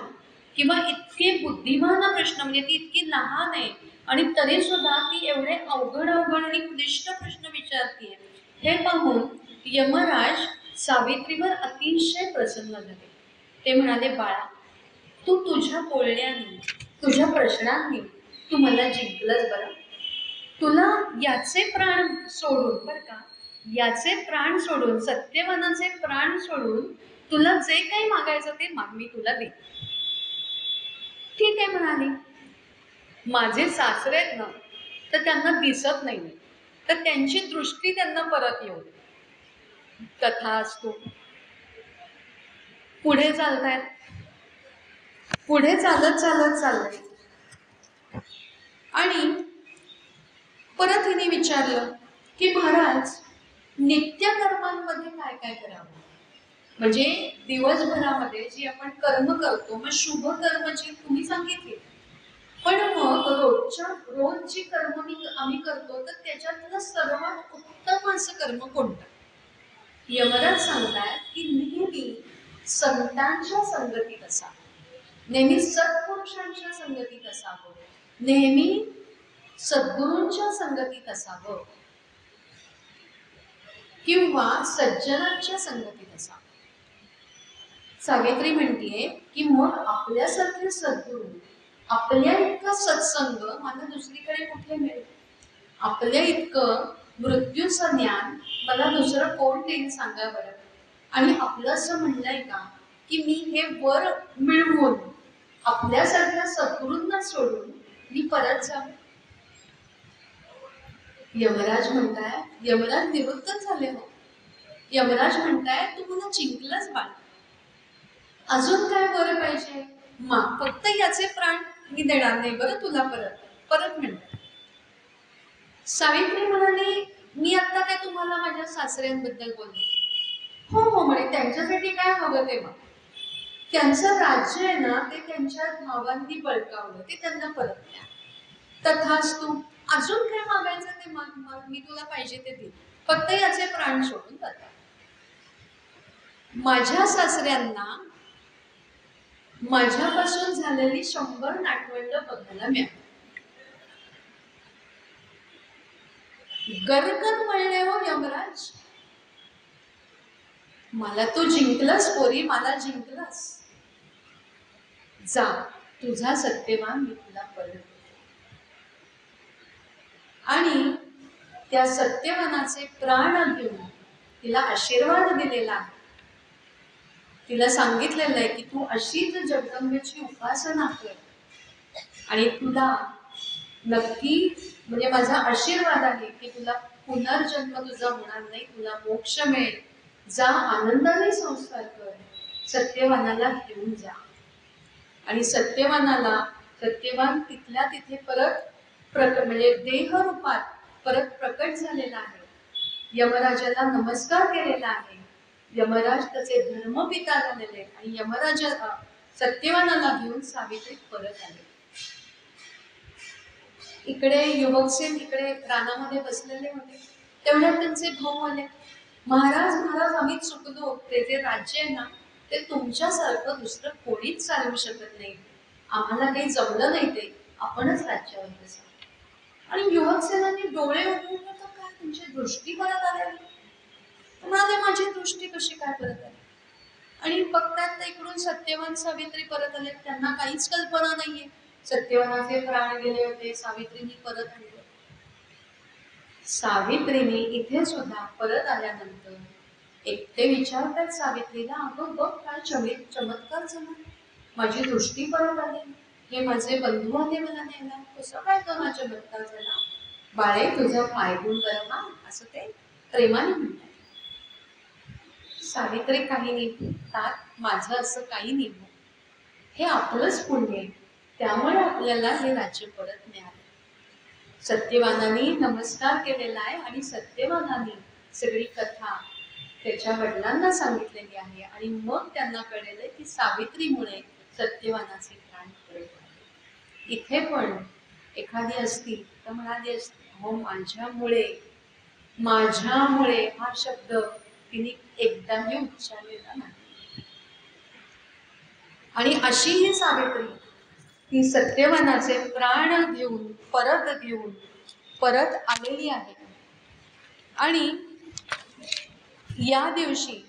किंवा इतके बुद्धिमान प्रश्न, म्हणजे ती इतकी लहान आहे आणि तरी सुद्धा ती एवढे अवघड आणि क्लिष्ट प्रश्न विचारतीये, हे पाहून यमराज सावित्रीवर अतिशय प्रसन्न झाले. ते म्हणाले, बाळा, तू तुझ्या बोलण्याने, तुझ्या प्रश्नांनी तू मला जिंकलंस बरं. तुला याचे प्राण सोडून, बरं का, याचे प्राण सोडून, सत्यवानाचे प्राण सोडून तुला जे काही मागायचं ते माग, मी तुला दे. ठीक आहे म्हणाली. माझे सासरे आहेत ना, तर त्यांना दिसत नाही, तर त्यांची दृष्टी त्यांना परत येऊ दे. कथा असतो. पुढे चालतायत, पुढे चालत चाललंय आणि परत हिने विचारलं की महाराज, नित्यकर्मांमध्ये काय काय करावं. म्हणजे दिवसभरामध्ये जी आपण कर्म करतो, मग शुभ कर्म जी तुम्ही सांगितली, पण मग रोज जी कर्म आम्ही करतो, तर त्याच्यातलं सर्वात उत्तम असं कर्म कोणतं. यमराज सांगतात की नेहमी संतांच्या संगतीत असावं, नेहमी सत्पुरुषांच्या संगतीत असावं, नेहमी सद्गुरूंच्या संगतीत असावं, किंवा सज्जनांच्या संगतीत असावं. सावित्री म्हणतीये की मग आपल्यासारखे सद्गुरू, आपल्या इतका सत्संग मला दुसरीकडे कुठे मिळेल. आपल्या इतकं मृत्यूचं ज्ञान मला दुसरं कोण देईल सांगा बरं. आणि आपलं असं म्हणलंय का की मी हे वर मिळवून आपल्यासारख्या सद्गुरूंना सोडून मी परत जाऊ. यमराज म्हणताय, यमराज निवृत्त झाले हो. यमराज म्हणताय, तू मला जिंकलंच बाळ, अजून काय बरं पाहिजे. फक्त याचे प्राण मी देणार नाही बरं तुला परत म्हणतात. सावित्री म्हणाली, मी आता काय तुम्हाला माझ्या सासऱ्यांबद्दल बोलले. हो हो म्हणे, त्यांच्यासाठी काय हवं ते मग. त्यांचं राज्य आहे ना, ते त्यांच्या भावांनी बळकावलं, ते त्यांना परत द्या. तथास्तु, अजून काय मागायचं ते मग मी तुला पाहिजे ते दे, फक्त याचे प्राण सोडून जातात. माझ्या सासऱ्यांना माझ्यापासून झालेली 100 नातवंड बघायला मिळाली. गरगन म्हणले हो यमराज, मला तू जिंकलंस पोरी, मला जिंकलंस. जा, तुझा सत्यवान मी तुला परत. आणि त्या सत्यवानाचे प्राण घेऊन तिला आशीर्वाद दिलेला आहे. तिला सांगितलेलं आहे की तू अशीच जगदंबेची उपासना कर आणि तुला नक्की, म्हणजे माझा आशीर्वाद आहे की तुला पुनर्जन्म तुझा होणार नाही, तुला मोक्ष मिळेल. जा, आनंदाने संस्कार कर, सत्यवानाला घेऊन जा. आणि सत्यवान तिथल्या तिथे म्हणजे देह रूपात परत प्रकट झालेला आहे. यमराजाला नमस्कार केलेला आहे. यमराज त्याचे धर्मपिता झालेले आणि यमराज सत्यवानाला घेऊन सावित्री परत आले. इकडे युवकसेन इकडे रानामध्ये बसलेले होते. तेवढ्यात त्यांचे भाऊ आले. महाराज आम्ही चुकलो, ते जे राज्य आहे ना, ते तुमच्यासारखं दुसरं कोणीच चालवू शकत नाही, आम्हाला काही जमलं नाही, ते आपणच राज्यावर बसा. आणि युवकसेनांनी डोळे उघडले, तर काय तुमची दृष्टी परत आली. म्हणाले, माझी दृष्टी कशी काय परत आली. आणि बघतात तर इकडून सत्यवान सावित्री परत आले. त्यांना काहीच कल्पना नाहीये, सत्यवानाचे प्राण गेले होते, सावित्रीने परत आणले. सावित्रीने इथे सुद्धा परत आल्यानंतर एकटे विचारतात सावित्रीला, अगं बघ काय चमत्कार झाला, माझी दृष्टी परत आली, हे माझे बंधू आले मला न्यायला, कसं काय तो हा चमत्कार झाला. बाळे, तुझं पायगुण बरं हा, असं ते प्रेमाने म्हणतात. सावित्री काही नाही, माझं असं काही नाही, हे आपलंच पुण्य आहे, त्यामुळे आपल्याला हे राज्य परत मिळालं. सत्यवानाने नमस्कार केलेला आहे आणि सत्यवानाने सगळी कथा त्याच्या वडिलांना सांगितलेली आहे. आणि मग त्यांना कळलेलं की सावित्रीमुळे सत्यवानाचे प्राण परत आले. इथे पण एखादी असती तर म्हणाली असती, हो माझ्यामुळे हा शब्द तिने एकदाही उच्चारलेला नाही. आणि अशी ही सावित्री ती सत्यवानाचे प्राण घेऊन परत आलेली आहे. आणि या दिवशी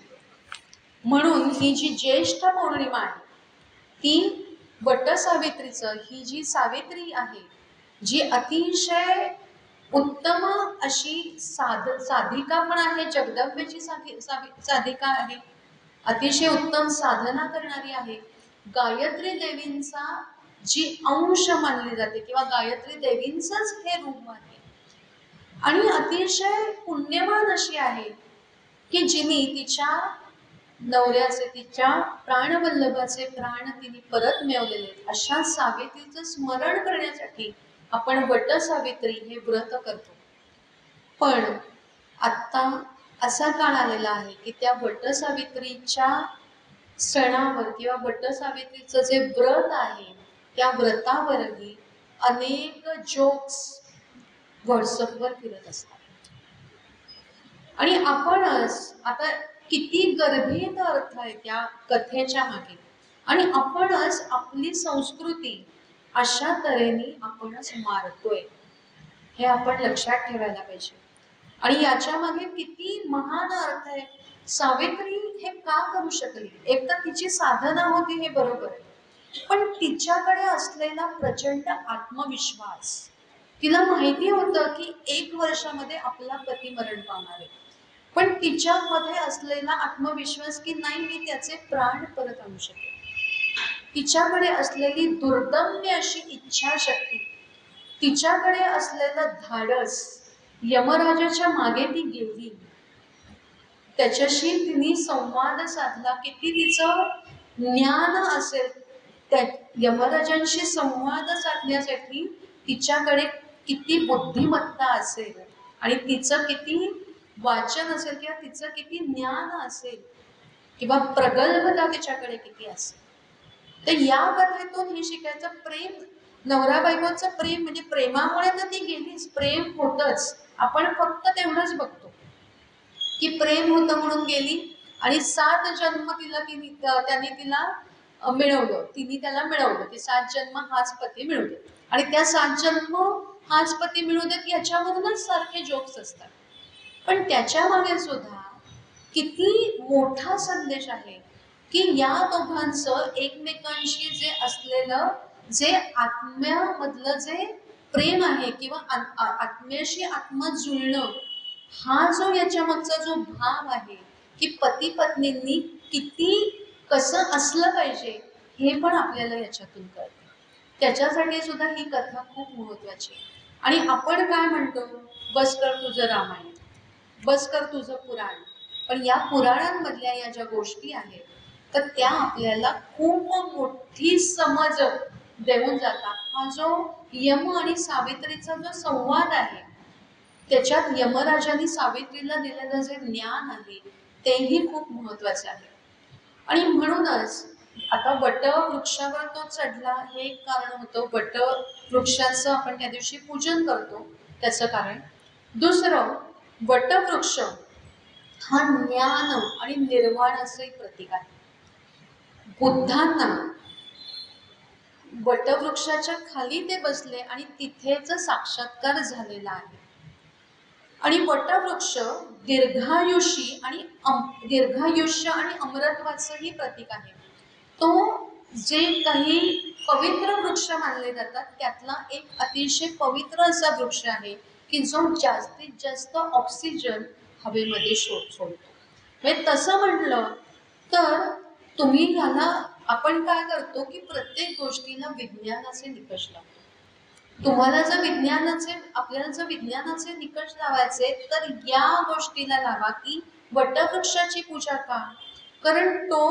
म्हणून ही जी ज्येष्ठ पौर्णिमा आहे ती वटसावित्रीचं, ही जी सावित्री आहे जी अतिशय उत्तम अशी साधिका पण आहे, जगदंबेची साधिका आहे, अतिशय उत्तम साधना करणारी आहे, गायत्री देवींचा जी अंश मानली जाते किंवा गायत्री देवींचंच हे रूप आहे. आणि अतिशय पुण्यवान अशी आहे की जिने तिच्या नवऱ्याचे, तिच्या प्राणवल्लभाचे प्राण तिने परत मिळवलेले. अशा सावित्रीचं स्मरण करण्यासाठी आपण वटसावित्री हे व्रत करतो. पण आत्ता असा काळ आलेला आहे की त्या वटसावित्रीच्या सणावर किंवा वटसावित्रीचं जे व्रत आहे त्या व्रतावरही अनेक जोक्स व्हॉट्सअपवर फिरत असतात. आणि आपणच आता किती गर्भित अर्थ आहे त्या कथेच्या मागे, आणि आपणच आपली संस्कृती अशा तऱ्हेने आपणच मारतोय, हे आपण लक्षात ठेवायला पाहिजे. आणि याच्या मागे किती महान अर्थ आहे. सावित्री हे का करू शकली? एक तर तिची साधना होती हे बरोबर आहे, पण तिच्याकडे असलेला प्रचंड आत्मविश्वास, तिला माहिती होतं की 1 वर्षामध्ये आपला पती मरण पावणार आहे, पण तिच्यामध्ये असलेला आत्मविश्वास की नाही, मी त्याचे प्राण परत आणू शकेन, तिच्याकडे असलेली दुर्दम्य अशी इच्छाशक्ती, तिच्याकडे असलेलं धाडस, यमराजाच्या मागे ती गेली, त्याच्याशी तिने संवाद साधला, किती तिचं ज्ञान असेल, त्या यमराजांशी संवाद साधण्यासाठी तिच्याकडे किती बुद्धिमत्ता असेल आणि तिचं किती वाचन असेल किंवा तिचं किती ज्ञान असेल किंवा प्रगल्भता तिच्याकडे किती असेल. तर या कथेतून हे शिकायचं, प्रेम, नवरा बायकोचं प्रेम म्हणजे प्रेमामुळे तर ती गेलीच, प्रेम होतच, आपण फक्त तेवढंच बघतो की प्रेम होतं म्हणून गेली आणि 7 जन्म त्यांनी तिला मिळवलं, तिने त्याला मिळवलं, की 7 जन्म हाच पती मिळू देत आणि त्या 7 जन्म हाच पती मिळू देत याच्यावरूनच सारखे जोक्स असतात. पण त्याच्या मागे सुद्धा किती मोठा संदेश आहे की या दोघांचं एकमेकांशी जे असलेलं जे आत्म्यामधलं जे प्रेम आहे किंवा आत्म्याशी आत्मा जुळणं, हा जो याच्या मागचा जो भाव आहे की पती पत्नींनी किती कसं असलं पाहिजे हे पण आपल्याला याच्यातून कळतं. त्याच्यासाठी सुद्धा ही कथा खूप महत्वाची. आणि आपण काय म्हणतो, बस कर तुझं रामायण, बस कर तुझं पुराण, पण या पुराणांमधल्या या ज्या गोष्टी आहेत तर त्या आपल्याला खूप मोठी समज देऊन जातात. हा जो यम आणि सावित्रीचा जो संवाद आहे त्याच्यात यमराजांनी सावित्रीला दिलेलं जे ज्ञान आहे तेही खूप महत्वाचे आहे. आणि म्हणूनच आता वट वृक्षावर तो चढला हे एक कारण होतं, वट वृक्षाचं आपण त्या दिवशी पूजन करतो त्याचं कारण. दुसरं, वटवृक्ष हा ज्ञान आणि निर्वाणाचं एक प्रतीक आहे. बुद्धांना वटवृक्षाच्या खाली ते बसले आणि तिथेच साक्षात्कार झालेला आहे. आणि वटवृक्ष दीर्घायुष्य आणि अमरत्वाचंही प्रतीक आहे. तो जे काही पवित्र वृक्ष मानले जातात त्यातला एक अतिशय पवित्र असा वृक्ष आहे की जो जास्तीत जास्त ऑक्सिजन हवेमध्ये सोडतो. म्हणजे तसं म्हटलं तर तुम्ही ह्याला आपण काय करतो की प्रत्येक गोष्टीला विज्ञानाचे निकष लावतो. तुम्हाला जर आपल्याला जर विज्ञानाचे निकष लावायचे तर या गोष्टीला लावा की वटवृक्षाची पूजा का, कारण तो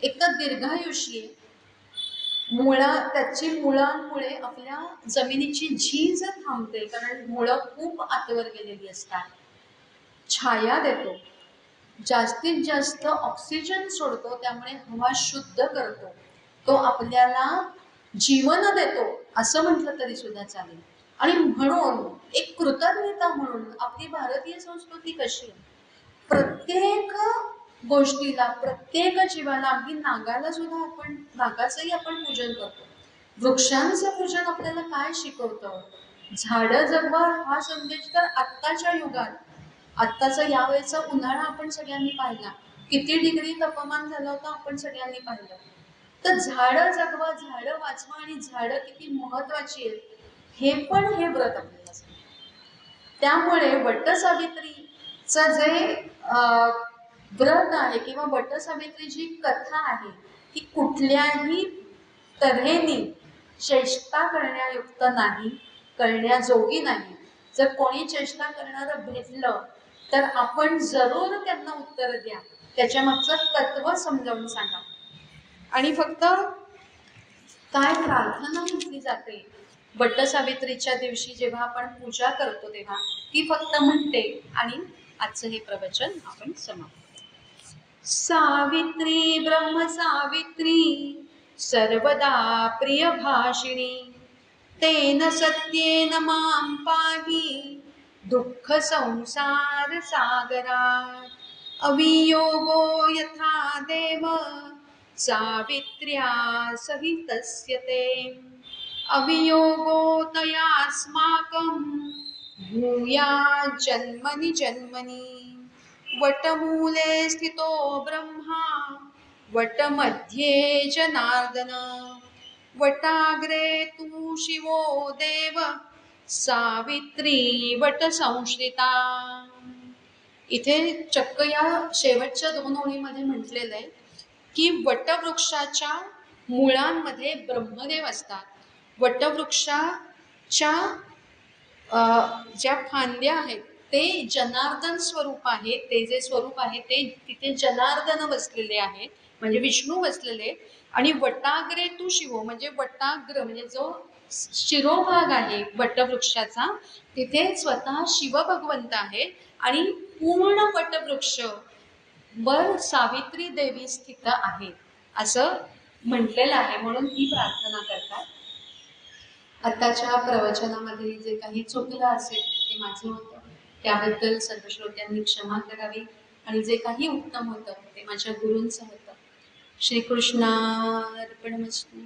एकतर दीर्घायुषी आहे, त्याची मुळांमुळे आपल्या जमिनीची झीज थांबते, कारण मुळं खूप आतवर गेलेली असतात, छाया देतो, जास्तीत जास्त ऑक्सिजन सोडतो, त्यामुळे हवा शुद्ध करतो, तो आपल्याला जीवन देतो असं म्हटलं तरी सुद्धा चालेल. आणि म्हणून एक कृतज्ञता म्हणून आपली भारतीय संस्कृती कशी आहे, प्रत्येक गोष्टीला, प्रत्येक जीवाला, अगदी नागाला सुद्धा आपण, नागाचंही आपण पूजन करतो. वृक्षांचं पूजन आपल्याला काय शिकवतं? झाडं जगवा हा संदेश तर आत्ताच्या युगात, आत्ताचा यावेळेचा उन्हाळा आपण सगळ्यांनी पाहिला, किती डिग्री तापमान झालं होतं आपण सगळ्यांनी पाहिलं. तर झाडं जगवा, झाडं वाचवा आणि झाडं किती महत्वाची आहेत हे पण हे व्रत आपल्याला सांगतं. त्यामुळे वटसावित्रीचं जे व्रत आहे किंवा वटसावित्री जी कथा आहे ती कुठल्याही तऱ्हेने चेष्टा करण्यायुक्त नाही, करण्याजोगी नाही. जर कोणी चेष्टा करणारं भेटलं तर आपण जरूर त्यांना उत्तर द्या, त्याच्या मागचं तत्व समजावून सांगा. आणि फक्त काय प्रार्थना म्हटली जाते वटसावित्रीच्या दिवशी जेव्हा आपण पूजा करतो तेव्हा, ती फक्त म्हणते. आणि आजचं हे प्रवचन आपण समाप्त. सावित्री ब्रह्म सावित्री सर्वदा प्रिय भाषिणी, तेन सत्येन मां पाहि दुःख संसार सागरात, अवियोगो यथा देव सावित्र्या सहितस्य ते, अवियोगो तयास्माकं भूया जन्मनि जन्मनि, वटमूले स्थितो ब्रह्मा वटमध्ये जनार्दन, वटाग्रे तू शिवो देव सावित्री वट संश्रिता. इथे चक्क या शेवटच्या 2 ओळीमध्ये म्हटलेलं आहे की वटवृक्षाच्या मुळांमध्ये ब्रह्मदेव असतात. वटवृक्षाच्या ज्या फांद्या आहेत ते जनार्दन स्वरूप आहे, ते जे स्वरूप आहे ते तिथे जनार्दन बसलेले आहेत, म्हणजे विष्णू बसलेले. आणि वटाग्रे तू शिवो, म्हणजे वटाग्र म्हणजे जो शिरोभाग आहे वटवृक्षाचा, तिथे स्वतः शिव भगवंत आहे. आणि पूर्ण वटवृक्ष वर सावित्री देवी स्थित आहे असं म्हटलेलं आहे. म्हणून ही प्रार्थना करतात. आताच्या प्रवचनामध्ये जे काही चुकलं असेल ते माझं होतं, त्याबद्दल सर्व श्रोत्यांनी क्षमा करावी. आणि जे काही उत्तम होतं ते माझ्या गुरूंचं होतं. श्रीकृष्णार्पणमस्तु.